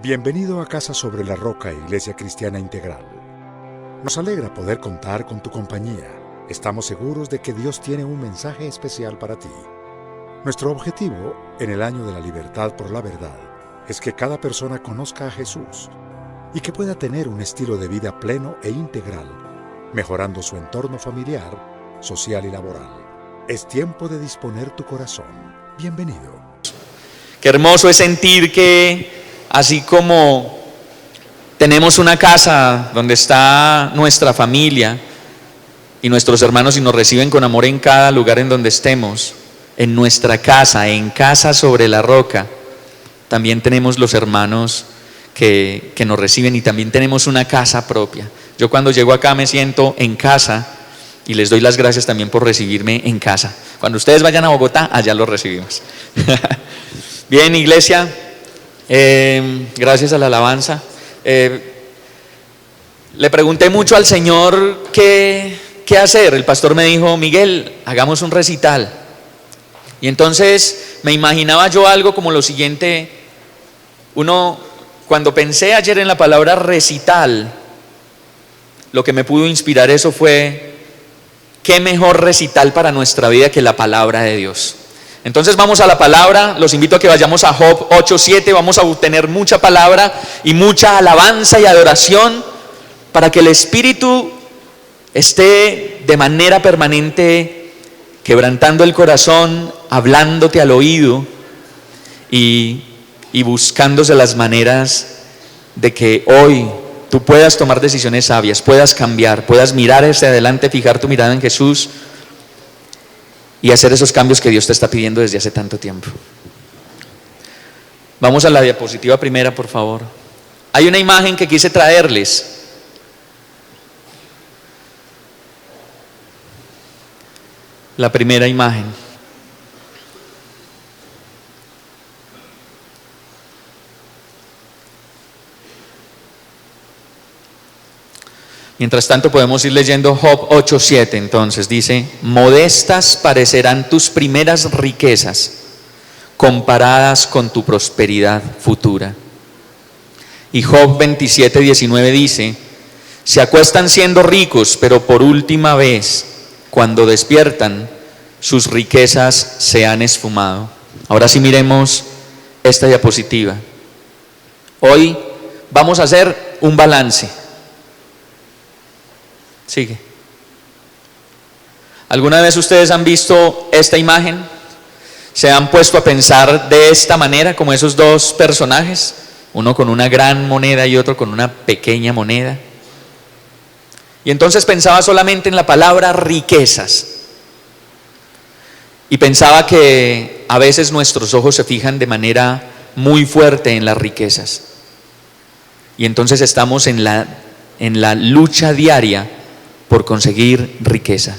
Bienvenido a Casa sobre la Roca, Iglesia Cristiana Integral. Nos alegra poder contar con tu compañía. Estamos seguros de que Dios tiene un mensaje especial para ti. Nuestro objetivo, en el año de la libertad por la verdad, es que cada persona conozca a Jesús y que pueda tener un estilo de vida pleno e integral, mejorando su entorno familiar, social y laboral. Es tiempo de disponer tu corazón. Bienvenido. Qué hermoso es sentir que así como tenemos una casa donde está nuestra familia y nuestros hermanos y nos reciben con amor en cada lugar en donde estemos, en nuestra casa, en Casa sobre la Roca, también tenemos los hermanos que nos reciben y también tenemos una casa propia. Yo cuando llego acá me siento en casa y les doy las gracias también por recibirme en casa. Cuando ustedes vayan a Bogotá, allá los recibimos. Bien, iglesia. Gracias a la alabanza. Le pregunté mucho al Señor qué hacer. El pastor me dijo: Miguel, hagamos un recital. Y entonces me imaginaba yo algo como lo siguiente. Cuando pensé ayer en la palabra recital, lo que me pudo inspirar eso fue: qué mejor recital para nuestra vida que la palabra de Dios. Entonces vamos a la palabra. Los invito a que vayamos a Job 8:7. Vamos a obtener mucha palabra y mucha alabanza y adoración para que el Espíritu esté de manera permanente quebrantando el corazón, hablándote al oído y buscándose las maneras de que hoy tú puedas tomar decisiones sabias, puedas cambiar, puedas mirar hacia adelante, fijar tu mirada en Jesús y hacer esos cambios que Dios te está pidiendo desde hace tanto tiempo. Vamos a la diapositiva primera, por favor. Hay una imagen que quise traerles. La primera imagen. Mientras tanto podemos ir leyendo Job 8:7. Entonces dice: modestas parecerán tus primeras riquezas comparadas con tu prosperidad futura. Y Job 27:19 dice: se acuestan siendo ricos, pero por última vez, cuando despiertan, sus riquezas se han esfumado. Ahora sí miremos esta diapositiva. Hoy vamos a hacer un balance. Sigue. ¿Alguna vez ustedes han visto esta imagen? ¿Se han puesto a pensar de esta manera, como esos dos personajes? Uno con una gran moneda y otro con una pequeña moneda. Y entonces pensaba solamente en la palabra riquezas. Y pensaba que a veces nuestros ojos se fijan de manera muy fuerte en las riquezas. Y entonces estamos en la lucha diaria por conseguir riqueza,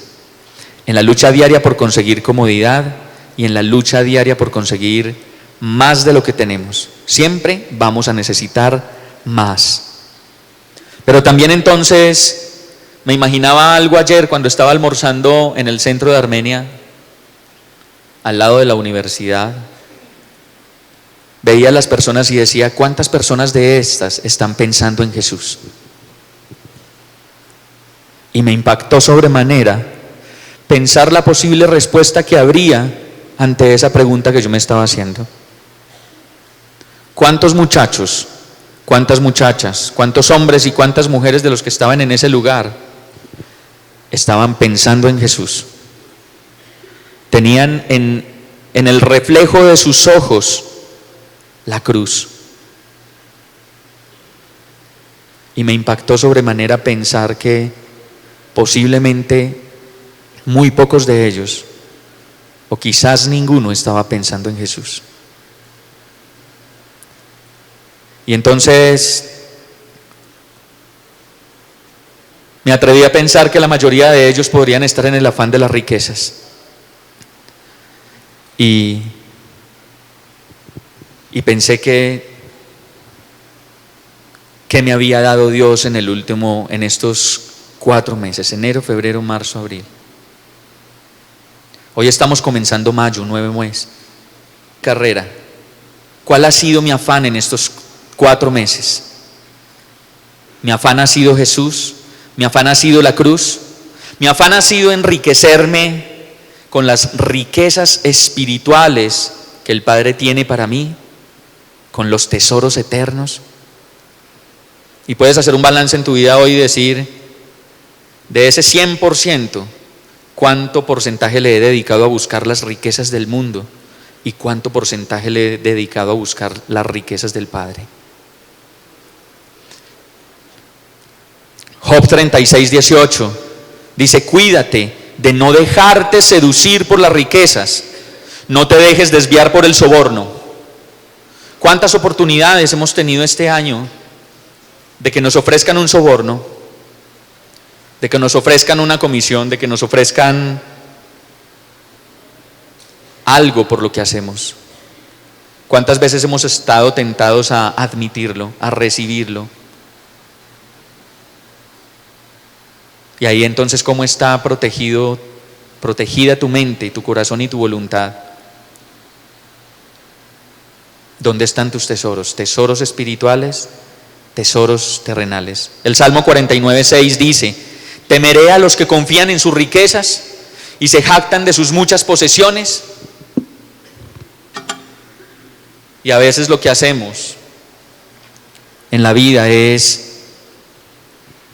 en la lucha diaria por conseguir comodidad y en la lucha diaria por conseguir más de lo que tenemos. Siempre vamos a necesitar más. Pero también entonces me imaginaba algo ayer cuando estaba almorzando en el centro de Armenia, al lado de la universidad. Veía a las personas y decía: ¿cuántas personas de estas están pensando en Jesús? Y me impactó sobremanera pensar la posible respuesta que habría ante esa pregunta que yo me estaba haciendo. ¿Cuántos muchachos, cuántas muchachas, cuántos hombres y cuántas mujeres de los que estaban en ese lugar estaban pensando en Jesús? Tenían en el reflejo de sus ojos la cruz. Y me impactó sobremanera pensar que posiblemente muy pocos de ellos, o quizás ninguno, estaba pensando en Jesús. Y entonces me atreví a pensar que la mayoría de ellos podrían estar en el afán de las riquezas. Y pensé que me había dado Dios en estos 4 meses, enero, febrero, marzo, abril. Hoy estamos comenzando mayo, 9 meses. Carrera. ¿Cuál ha sido mi afán en estos 4 meses. Mi afán ha sido Jesús, mi afán ha sido la cruz, mi afán ha sido enriquecerme con las riquezas espirituales que el Padre tiene para mí, con los tesoros eternos. Y puedes hacer un balance en tu vida hoy y decir, de ese 100%, ¿cuánto porcentaje le he dedicado a buscar las riquezas del mundo? ¿Y cuánto porcentaje le he dedicado a buscar las riquezas del Padre? Job 36:18 dice, cuídate de no dejarte seducir por las riquezas, no te dejes desviar por el soborno. ¿Cuántas oportunidades hemos tenido este año de que nos ofrezcan un soborno, de que nos ofrezcan una comisión, de que nos ofrezcan algo por lo que hacemos? ¿Cuántas veces hemos estado tentados a admitirlo, a recibirlo? Y ahí entonces, ¿cómo está protegida tu mente, tu corazón y tu voluntad? ¿Dónde están tus tesoros? ¿Tesoros espirituales? ¿Tesoros terrenales? El Salmo 49:6 dice, temeré a los que confían en sus riquezas y se jactan de sus muchas posesiones. Y a veces lo que hacemos en la vida es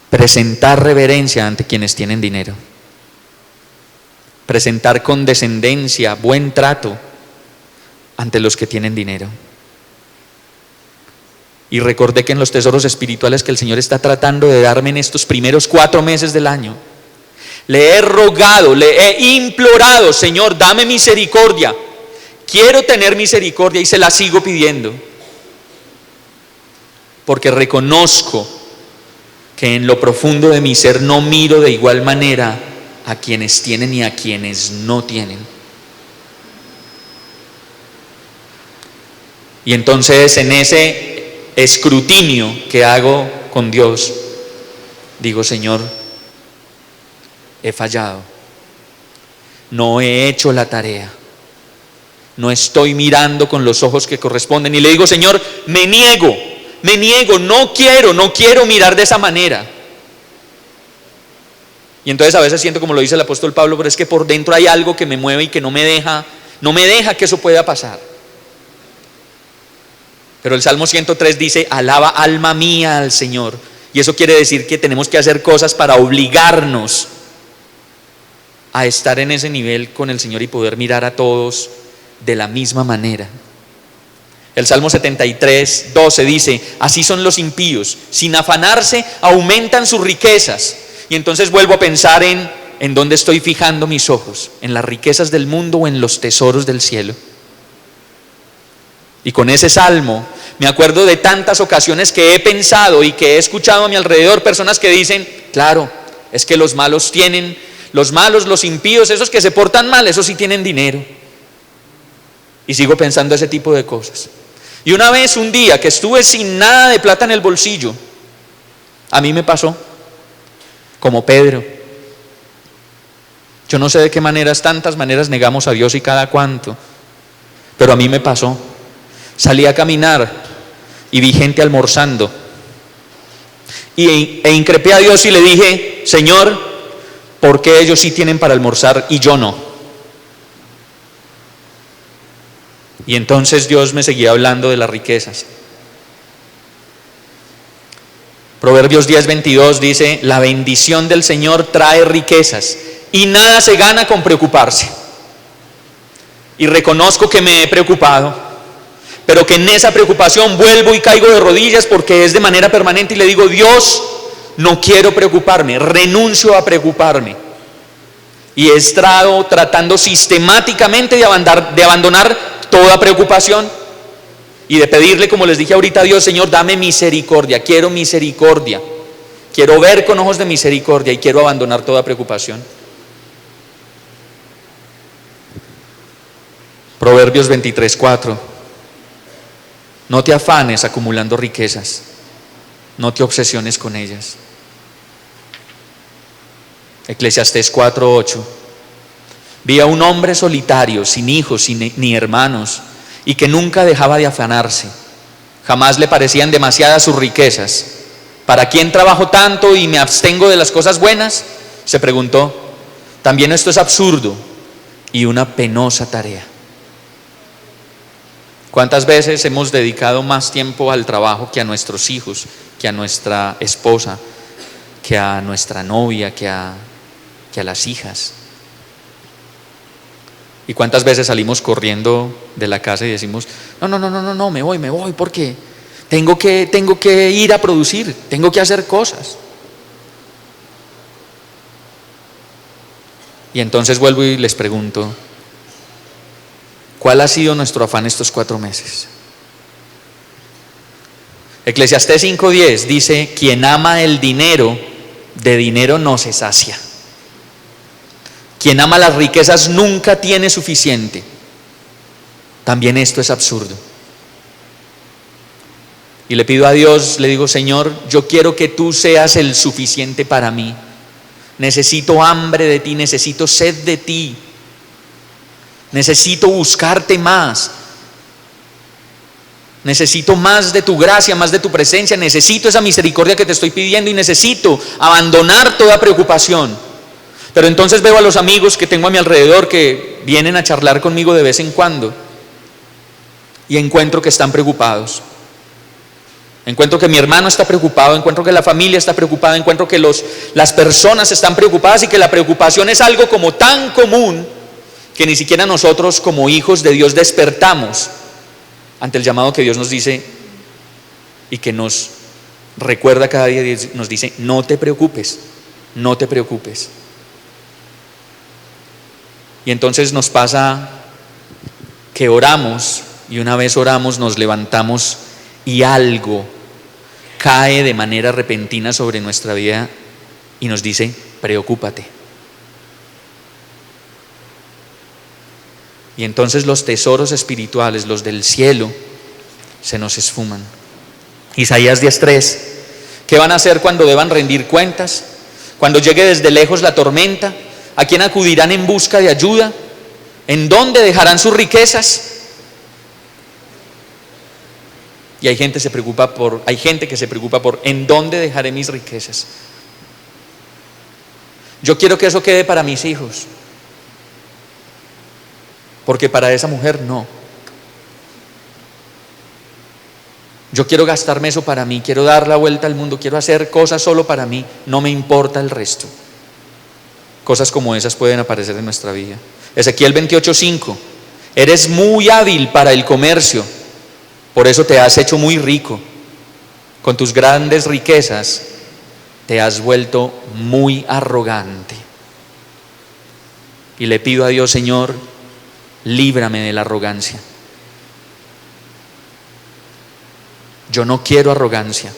presentar reverencia ante quienes tienen dinero, presentar condescendencia, buen trato ante los que tienen dinero. Y recordé que en los tesoros espirituales que el Señor está tratando de darme en estos primeros 4 meses del año, le he rogado, le he implorado, Señor, dame misericordia, quiero tener misericordia, y se la sigo pidiendo, porque reconozco que en lo profundo de mi ser no miro de igual manera a quienes tienen y a quienes no tienen. Y entonces en ese escrutinio que hago con Dios, digo, Señor, he fallado, no he hecho la tarea, no estoy mirando con los ojos que corresponden, y le digo, Señor, me niego, no quiero mirar de esa manera. Y entonces a veces siento, como lo dice el apóstol Pablo, pero es que por dentro hay algo que me mueve y que no me deja que eso pueda pasar. Pero el Salmo 103 dice, alaba alma mía al Señor. Y eso quiere decir que tenemos que hacer cosas para obligarnos a estar en ese nivel con el Señor y poder mirar a todos de la misma manera. El Salmo 73:12 dice, así son los impíos, sin afanarse aumentan sus riquezas. Y entonces vuelvo a pensar en dónde estoy fijando mis ojos, en las riquezas del mundo o en los tesoros del cielo. Y con ese salmo me acuerdo de tantas ocasiones que he pensado y que he escuchado a mi alrededor personas que dicen, claro, es que los malos tienen, los impíos, esos que se portan mal, esos sí tienen dinero. Y sigo pensando ese tipo de cosas. Y una vez, un día que estuve sin nada de plata en el bolsillo, a mí me pasó como Pedro. Yo no sé de qué maneras, tantas maneras negamos a Dios y cada cuánto, pero a mí me pasó. Salí a caminar y vi gente almorzando e increpé a Dios y le dije, Señor, ¿por qué ellos sí tienen para almorzar y yo no? Y entonces Dios me seguía hablando de las riquezas. Proverbios 10:22 dice, la bendición del Señor trae riquezas y nada se gana con preocuparse. Y reconozco que me he preocupado, pero que en esa preocupación vuelvo y caigo de rodillas porque es de manera permanente y le digo, Dios, no quiero preocuparme, renuncio a preocuparme. Y he estado tratando sistemáticamente de abandonar toda preocupación y de pedirle, como les dije ahorita a Dios, Señor, dame misericordia, quiero ver con ojos de misericordia y quiero abandonar toda preocupación. Proverbios 23:4. No te afanes acumulando riquezas, no te obsesiones con ellas. Eclesiastés 4:8. Vi a un hombre solitario, sin hijos ni hermanos, y que nunca dejaba de afanarse. Jamás le parecían demasiadas sus riquezas. ¿Para quién trabajo tanto y me abstengo de las cosas buenas?, se preguntó. También esto es absurdo y una penosa tarea. ¿Cuántas veces hemos dedicado más tiempo al trabajo que a nuestros hijos, que a nuestra esposa, que a nuestra novia, que a las hijas? ¿Y cuántas veces salimos corriendo de la casa y decimos, no, me voy, porque tengo que ir a producir, tengo que hacer cosas? Y entonces vuelvo y les pregunto, ¿cuál ha sido nuestro afán estos 4 meses? Eclesiastés 5:10 dice, quien ama el dinero, de dinero no se sacia. Quien ama las riquezas nunca tiene suficiente. También esto es absurdo. Y le pido a Dios, le digo, Señor, yo quiero que tú seas el suficiente para mí. Necesito hambre de ti, necesito sed de ti. Necesito buscarte más. Necesito más de tu gracia, más de tu presencia. Necesito esa misericordia que te estoy pidiendo y necesito abandonar toda preocupación. Pero entonces veo a los amigos que tengo a mi alrededor que vienen a charlar conmigo de vez en cuando y encuentro que están preocupados. Encuentro que mi hermano está preocupado, encuentro que la familia está preocupada, encuentro que las personas están preocupadas y que la preocupación es algo como tan común que ni siquiera nosotros como hijos de Dios despertamos ante el llamado que Dios nos dice y que nos recuerda cada día, nos dice, no te preocupes, no te preocupes. Y entonces nos pasa que oramos y una vez oramos nos levantamos y algo cae de manera repentina sobre nuestra vida y nos dice, preocúpate. Y entonces los tesoros espirituales, los del cielo, se nos esfuman. Isaías 10:3, ¿qué van a hacer cuando deban rendir cuentas? Cuando llegue desde lejos la tormenta, ¿a quién acudirán en busca de ayuda? ¿En dónde dejarán sus riquezas? Y hay gente que se preocupa por ¿en dónde dejaré mis riquezas? Yo quiero que eso quede para mis hijos, porque para esa mujer no. Yo quiero gastarme eso para mí, quiero dar la vuelta al mundo, quiero hacer cosas solo para mí, no me importa el resto. Cosas como esas pueden aparecer en nuestra vida. Ezequiel 28:5, eres muy hábil para el comercio, por eso te has hecho muy rico. Con tus grandes riquezas te has vuelto muy arrogante. Y le pido a Dios, Señor, líbrame de la arrogancia. Yo no quiero arrogancia.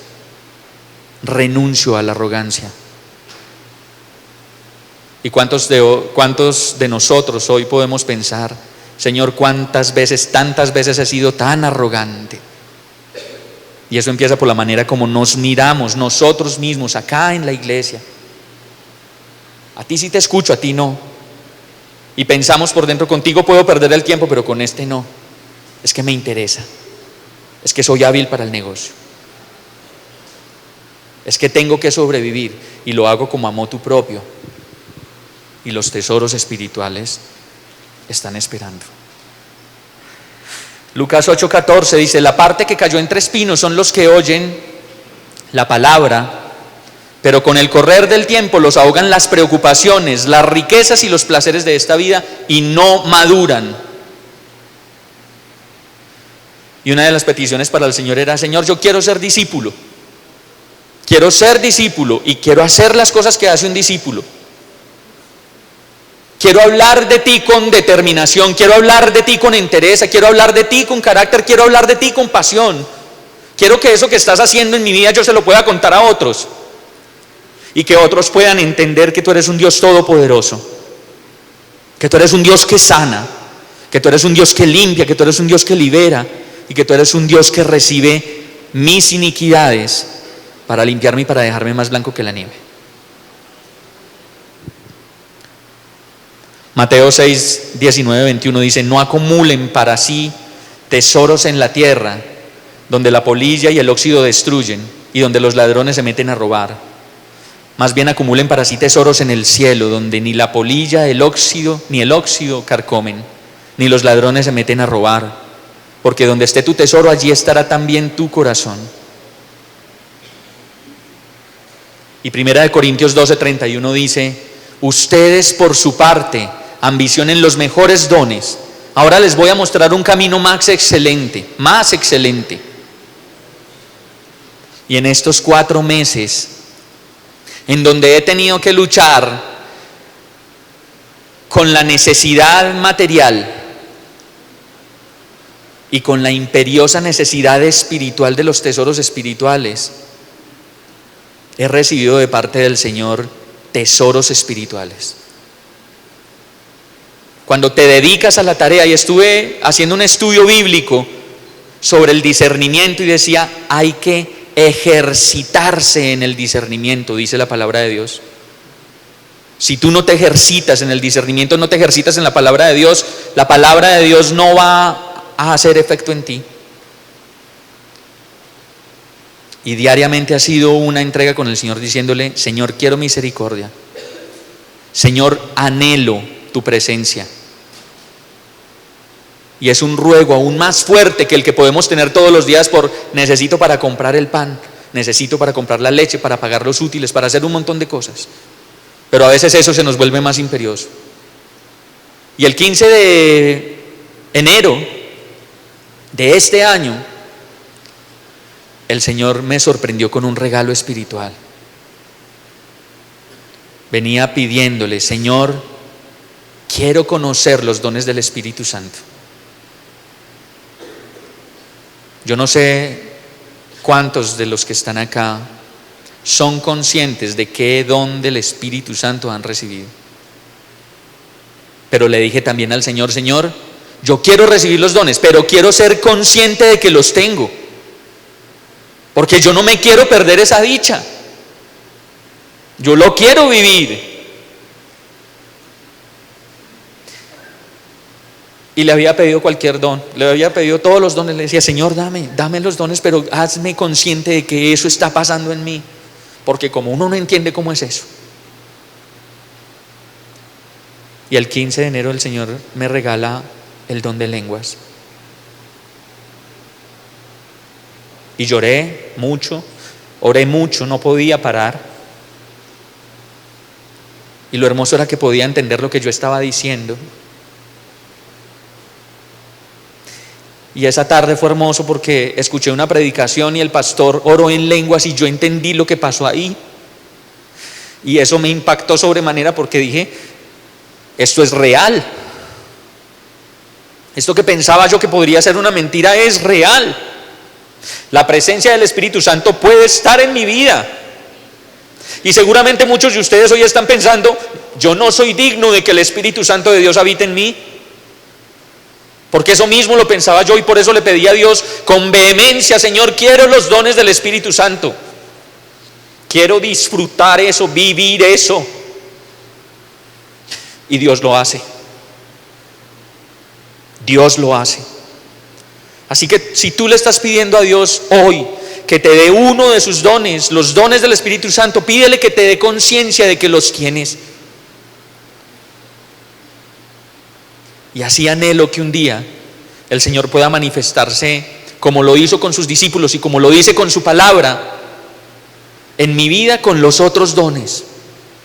Renuncio a la arrogancia. ¿Y cuántos de nosotros hoy podemos pensar, Señor, tantas veces he sido tan arrogante? Y eso empieza por la manera como nos miramos nosotros mismos acá en la iglesia. A ti sí te escucho, a ti no. Y pensamos por dentro, contigo puedo perder el tiempo, pero con este no. Es que me interesa. Es que soy hábil para el negocio. Es que tengo que sobrevivir y lo hago como a motu propio. Y los tesoros espirituales están esperando. Lucas 8:14 dice, la parte que cayó entre espinos son los que oyen la palabra, pero con el correr del tiempo los ahogan las preocupaciones, las riquezas y los placeres de esta vida y no maduran. Y una de las peticiones para el Señor era, Señor, yo quiero ser discípulo. Quiero ser discípulo y quiero hacer las cosas que hace un discípulo. Quiero hablar de ti con determinación, quiero hablar de ti con entereza, quiero hablar de ti con carácter, quiero hablar de ti con pasión. Quiero que eso que estás haciendo en mi vida yo se lo pueda contar a otros y que otros puedan entender que tú eres un Dios todopoderoso, que tú eres un Dios que sana, que tú eres un Dios que limpia, que tú eres un Dios que libera y que tú eres un Dios que recibe mis iniquidades para limpiarme y para dejarme más blanco que la nieve. Mateo 6:19-21 dice, no acumulen para sí tesoros en la tierra, donde la polilla y el óxido destruyen y donde los ladrones se meten a robar. Más bien acumulen para sí tesoros en el cielo, donde ni la polilla, ni el óxido carcomen, ni los ladrones se meten a robar. Porque donde esté tu tesoro, allí estará también tu corazón. Y 1 Corintios 12:31 dice: ustedes por su parte ambicionen los mejores dones. Ahora les voy a mostrar un camino más excelente. Y en estos 4 meses, en donde he tenido que luchar con la necesidad material y con la imperiosa necesidad espiritual de los tesoros espirituales, he recibido de parte del Señor tesoros espirituales. Cuando te dedicas a la tarea, y estuve haciendo un estudio bíblico sobre el discernimiento y decía, hay que ejercitarse en el discernimiento, dice la palabra de Dios. Si tú no te ejercitas en el discernimiento, no te ejercitas en la palabra de Dios no va a hacer efecto en ti. Y diariamente ha sido una entrega con el Señor diciéndole: Señor, quiero misericordia. Señor, anhelo tu presencia. Y es un ruego aún más fuerte que el que podemos tener todos los días por necesito para comprar el pan, necesito para comprar la leche, para pagar los útiles, para hacer un montón de cosas. Pero a veces eso se nos vuelve más imperioso. Y el 15 de enero de este año, el Señor me sorprendió con un regalo espiritual. Venía pidiéndole: Señor, quiero conocer los dones del Espíritu Santo. Yo no sé cuántos de los que están acá son conscientes de qué don del Espíritu Santo han recibido. Pero le dije también al Señor: Señor, yo quiero recibir los dones, pero quiero ser consciente de que los tengo, porque yo no me quiero perder esa dicha. Yo lo quiero vivir. Y le había pedido cualquier don, le había pedido todos los dones. Le decía: Señor, dame los dones, pero hazme consciente de que eso está pasando en mí, porque como uno no entiende cómo es eso. Y el 15 de enero el Señor me regala el don de lenguas. Y lloré mucho, oré mucho, no podía parar. Y lo hermoso era que podía entender lo que yo estaba diciendo. Y esa tarde fue hermoso porque escuché una predicación y el pastor oró en lenguas y yo entendí lo que pasó ahí. Y eso me impactó sobremanera porque dije: esto es real. Esto que pensaba yo que podría ser una mentira es real. La presencia del Espíritu Santo puede estar en mi vida. Y seguramente muchos de ustedes hoy están pensando: yo no soy digno de que el Espíritu Santo de Dios habite en mí. Porque eso mismo lo pensaba yo y por eso le pedí a Dios con vehemencia: Señor, quiero los dones del Espíritu Santo. Quiero disfrutar eso, vivir eso. Y Dios lo hace. Dios lo hace. Así que si tú le estás pidiendo a Dios hoy que te dé uno de sus dones, los dones del Espíritu Santo, pídele que te dé conciencia de que los tienes. Y así anhelo que un día el Señor pueda manifestarse como lo hizo con sus discípulos y como lo dice con su palabra en mi vida con los otros dones: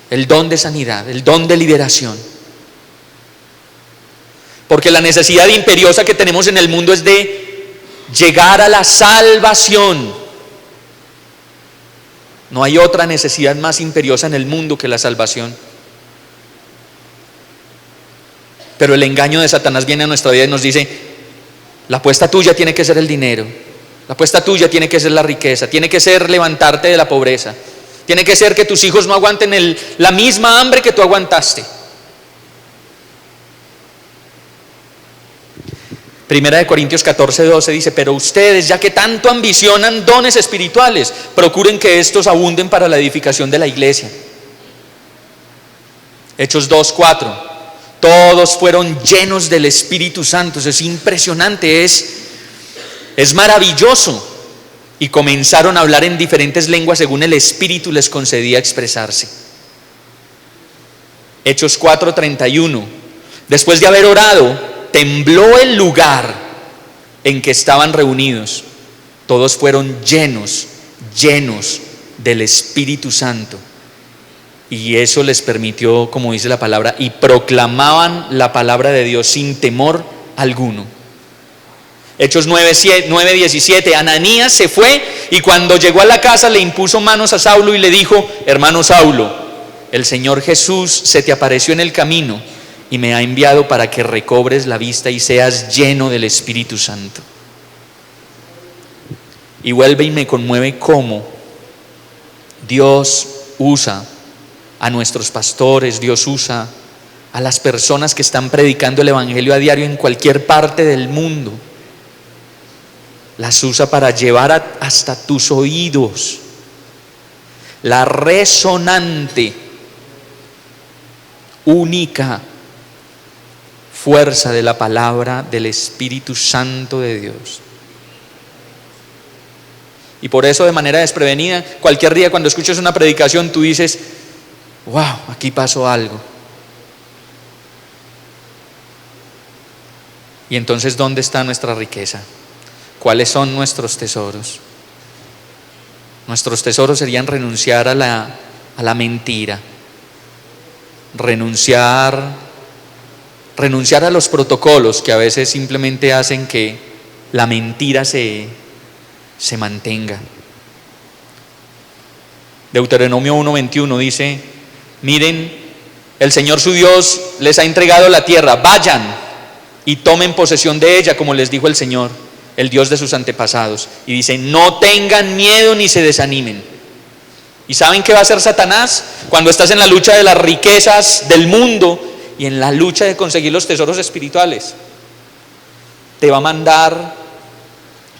el don de sanidad, el don de liberación. Porque la necesidad imperiosa que tenemos en el mundo es de llegar a la salvación. No hay otra necesidad más imperiosa en el mundo que la salvación. Pero el engaño de Satanás viene a nuestra vida y nos dice: la apuesta tuya tiene que ser el dinero, la apuesta tuya tiene que ser la riqueza, tiene que ser levantarte de la pobreza, tiene que ser que tus hijos no aguanten la misma hambre que tú aguantaste. 1 Corintios 14:12 dice: pero ustedes, ya que tanto ambicionan dones espirituales, procuren que estos abunden para la edificación de la iglesia. Hechos 2:4: todos fueron llenos del Espíritu Santo. Eso es impresionante, es maravilloso. y comenzaron a hablar en diferentes lenguas según el Espíritu les concedía expresarse. Hechos 4:31. Después de haber orado, tembló el lugar en que estaban reunidos. Todos fueron llenos del Espíritu Santo. Y eso les permitió, como dice la palabra, y proclamaban la palabra de Dios sin temor alguno. Hechos 9:17. Ananías se fue y cuando llegó a la casa le impuso manos a Saulo y le dijo: hermano Saulo, el Señor Jesús se te apareció en el camino y me ha enviado para que recobres la vista y seas lleno del Espíritu Santo. Y vuelve y me conmueve cómo Dios usa a nuestros pastores, Dios usa a las personas que están predicando el Evangelio a diario en cualquier parte del mundo. Las usa para llevar hasta tus oídos la resonante, única fuerza de la palabra del Espíritu Santo de Dios. Y por eso, de manera desprevenida, cualquier día cuando escuches una predicación tú dices: wow, aquí pasó algo. Y entonces, ¿dónde está nuestra riqueza? ¿Cuáles son nuestros tesoros? Nuestros tesoros serían renunciar a la mentira, renunciar a los protocolos que a veces simplemente hacen que la mentira se mantenga. Deuteronomio 1:21 dice: miren, el Señor su Dios les ha entregado la tierra, vayan y tomen posesión de ella como les dijo el Señor, el Dios de sus antepasados. Y dice: no tengan miedo ni se desanimen. ¿Y saben qué va a hacer Satanás? Cuando estás en la lucha de las riquezas del mundo y en la lucha de conseguir los tesoros espirituales, te va a mandar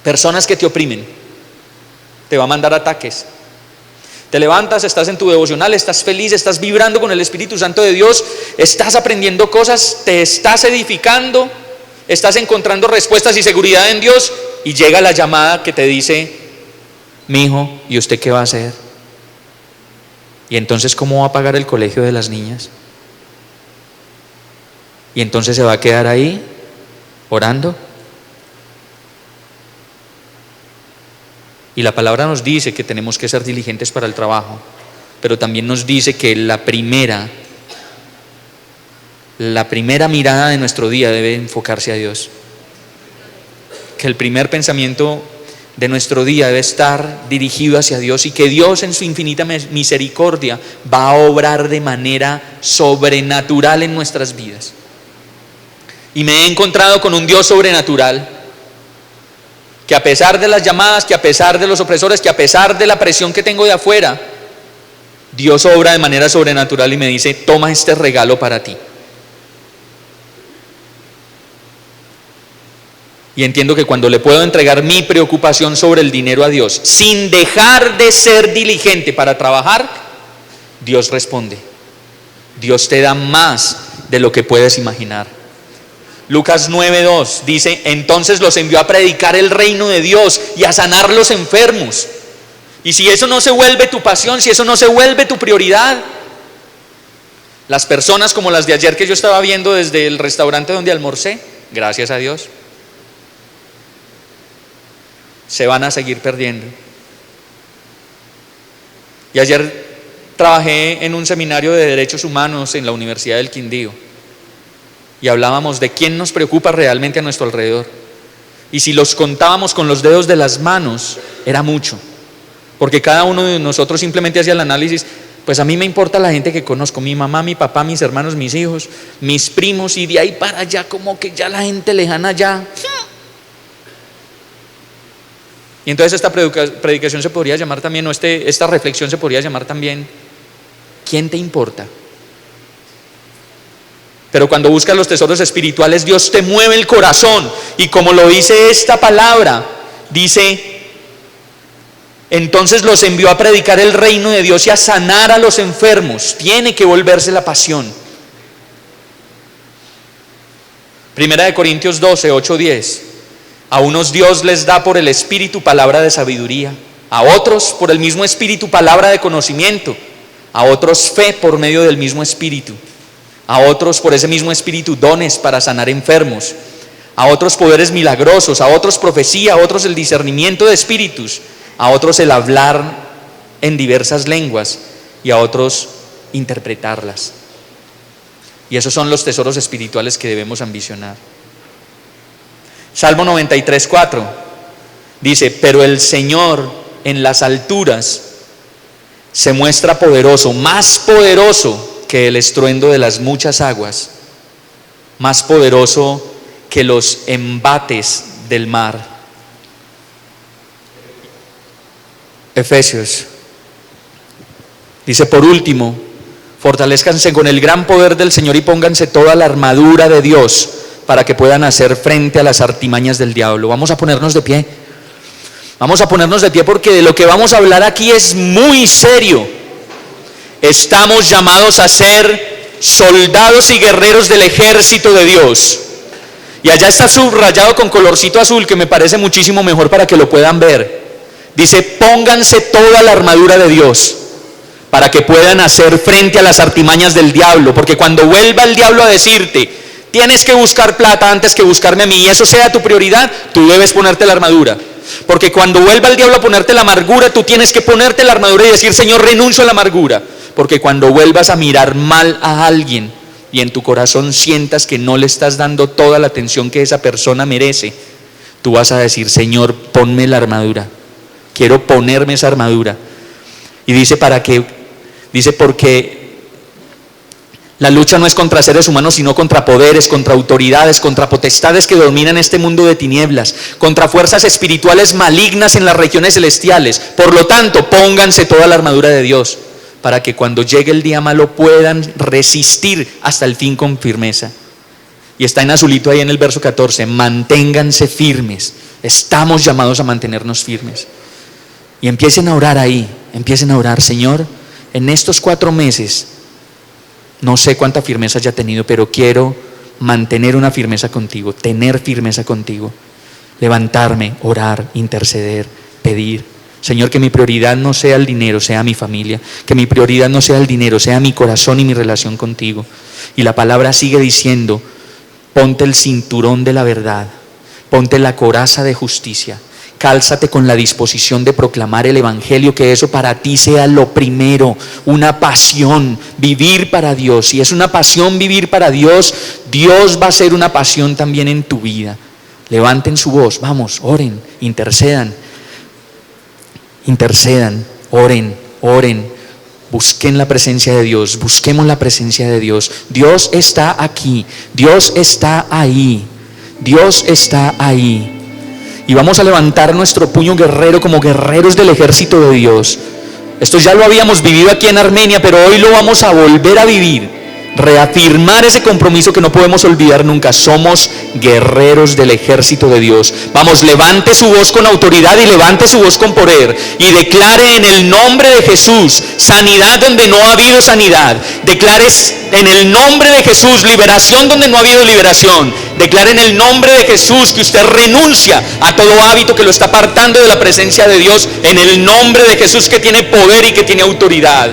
personas que te oprimen, te va a mandar ataques. Te levantas, estás en tu devocional, estás feliz, estás vibrando con el Espíritu Santo de Dios, estás aprendiendo cosas, te estás edificando, estás encontrando respuestas y seguridad en Dios, y llega la llamada que te dice: mi hijo, ¿y usted qué va a hacer? Y entonces, ¿cómo va a pagar el colegio de las niñas? Y entonces se va a quedar ahí orando. Y la palabra nos dice que tenemos que ser diligentes para el trabajo, pero también nos dice que la primera mirada de nuestro día debe enfocarse a Dios. Que el primer pensamiento de nuestro día debe estar dirigido hacia Dios, y que Dios en su infinita misericordia va a obrar de manera sobrenatural en nuestras vidas. Y me he encontrado con un Dios sobrenatural, que a pesar de las llamadas, que a pesar de los opresores, que a pesar de la presión que tengo de afuera, Dios obra de manera sobrenatural y me dice: toma este regalo para ti. Y entiendo que cuando le puedo entregar mi preocupación sobre el dinero a Dios, sin dejar de ser diligente para trabajar, Dios responde. Dios te da más de lo que puedes imaginar. Lucas 9:2 dice: entonces los envió a predicar el reino de Dios y a sanar los enfermos. Y si eso no se vuelve tu pasión, si eso no se vuelve tu prioridad, las personas como las de ayer que yo estaba viendo desde el restaurante donde almorcé, gracias a Dios, se van a seguir perdiendo. Y ayer trabajé en un seminario de derechos humanos en la Universidad del Quindío, y hablábamos de quién nos preocupa realmente a nuestro alrededor. Y si los contábamos con los dedos de las manos, era mucho, porque cada uno de nosotros simplemente hacía el análisis: pues a mí me importa la gente que conozco, mi mamá, mi papá, mis hermanos, mis hijos, mis primos, y de ahí para allá como que ya la gente lejana ya. Y entonces esta predicación se podría llamar también, o esta reflexión se podría llamar también: ¿quién te importa? Pero cuando buscas los tesoros espirituales, Dios te mueve el corazón, y como lo dice esta palabra, dice: entonces los envió a predicar el reino de Dios y a sanar a los enfermos. Tiene que volverse la pasión. Primera de Corintios 12:8-10 A unos Dios les da por el Espíritu palabra de sabiduría, a otros por el mismo Espíritu palabra de conocimiento, a otros fe por medio del mismo Espíritu, a otros por ese mismo Espíritu dones para sanar enfermos, a otros poderes milagrosos, a otros profecía, a otros el discernimiento de espíritus, a otros el hablar en diversas lenguas y a otros interpretarlas. Y esos son los tesoros espirituales que debemos ambicionar. Salmo 93:4 dice: pero el Señor en las alturas se muestra poderoso, más poderoso que el estruendo de las muchas aguas, más poderoso que los embates del mar. Efesios dice: por último, fortalezcanse con el gran poder del Señor y pónganse toda la armadura de Dios para que puedan hacer frente a las artimañas del diablo. Vamos a ponernos de pie. Vamos a ponernos de pie porque de lo que vamos a hablar aquí es muy serio. Estamos llamados a ser soldados y guerreros del ejército de Dios. Y allá está subrayado con colorcito azul, que me parece muchísimo mejor para que lo puedan ver. Dice: pónganse toda la armadura de Dios para que puedan hacer frente a las artimañas del diablo. Porque cuando vuelva el diablo a decirte: tienes que buscar plata antes que buscarme a mí, y eso sea tu prioridad, tú debes ponerte la armadura. Porque cuando vuelva el diablo a ponerte la amargura, tú tienes que ponerte la armadura y decir: Señor, renuncio a la amargura. Porque cuando vuelvas a mirar mal a alguien y en tu corazón sientas que no le estás dando toda la atención que esa persona merece, tú vas a decir: Señor, ponme la armadura, quiero ponerme esa armadura. Y dice porque la lucha no es contra seres humanos, sino contra poderes, contra autoridades, contra potestades que dominan este mundo de tinieblas, contra fuerzas espirituales malignas en las regiones celestiales. Por lo tanto, pónganse toda la armadura de Dios para que cuando llegue el día malo puedan resistir hasta el fin con firmeza. Y está en azulito ahí en el verso 14: manténganse firmes. Estamos llamados a mantenernos firmes. Y empiecen a orar ahí, empiecen a orar: Señor, en estos 4 meses, no sé cuánta firmeza haya tenido, pero quiero mantener una firmeza contigo, tener firmeza contigo, levantarme, orar, interceder, pedir. Señor, que mi prioridad no sea el dinero, sea mi familia. Que mi prioridad no sea el dinero, sea mi corazón y mi relación contigo. Y la palabra sigue diciendo: ponte el cinturón de la verdad, ponte la coraza de justicia, cálzate con la disposición de proclamar el evangelio, que eso para ti sea lo primero, una pasión, vivir para Dios. Si es una pasión vivir para Dios, Dios va a ser una pasión también en tu vida. Levanten su voz, vamos, oren, intercedan, oren, busquen la presencia de Dios, busquemos la presencia de Dios. Dios está aquí, Dios está ahí, Dios está ahí. Y vamos a levantar nuestro puño guerrero como guerreros del ejército de Dios. Esto ya lo habíamos vivido aquí en Armenia, pero hoy lo vamos a volver a vivir. Reafirmar ese compromiso que no podemos olvidar nunca. Somos guerreros del ejército de Dios. Vamos, levante su voz con autoridad y levante su voz con poder y declare en el nombre de Jesús sanidad donde no ha habido sanidad. Declare en el nombre de Jesús liberación donde no ha habido liberación. Declare en el nombre de Jesús que usted renuncia a todo hábito que lo está apartando de la presencia de Dios, en el nombre de Jesús, que tiene poder y que tiene autoridad.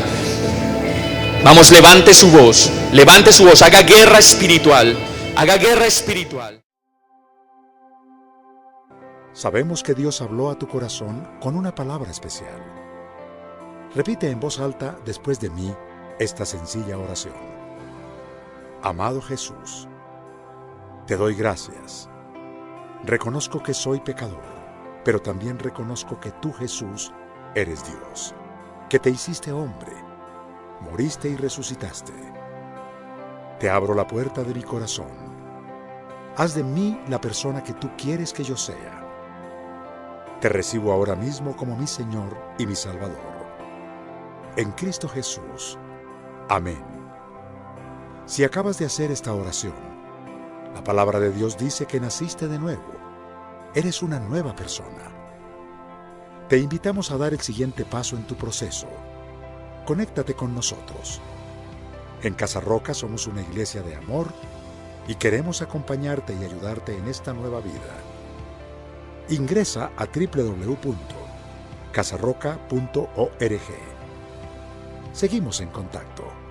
Vamos, levante su voz, haga guerra espiritual, haga guerra espiritual. Sabemos que Dios habló a tu corazón con una palabra especial. Repite en voz alta después de mí esta sencilla oración. Amado Jesús, te doy gracias. Reconozco que soy pecador, pero también reconozco que tú, Jesús, eres Dios, que te hiciste hombre, moriste y resucitaste. Te abro la puerta de mi corazón. Haz de mí la persona que tú quieres que yo sea. Te recibo ahora mismo como mi Señor y mi Salvador. En Cristo Jesús. Amén. Si acabas de hacer esta oración, la palabra de Dios dice que naciste de nuevo. Eres una nueva persona. Te invitamos a dar el siguiente paso en tu proceso. Conéctate con nosotros. En Casa Roca somos una iglesia de amor y queremos acompañarte y ayudarte en esta nueva vida. Ingresa a www.casarroca.org. Seguimos en contacto.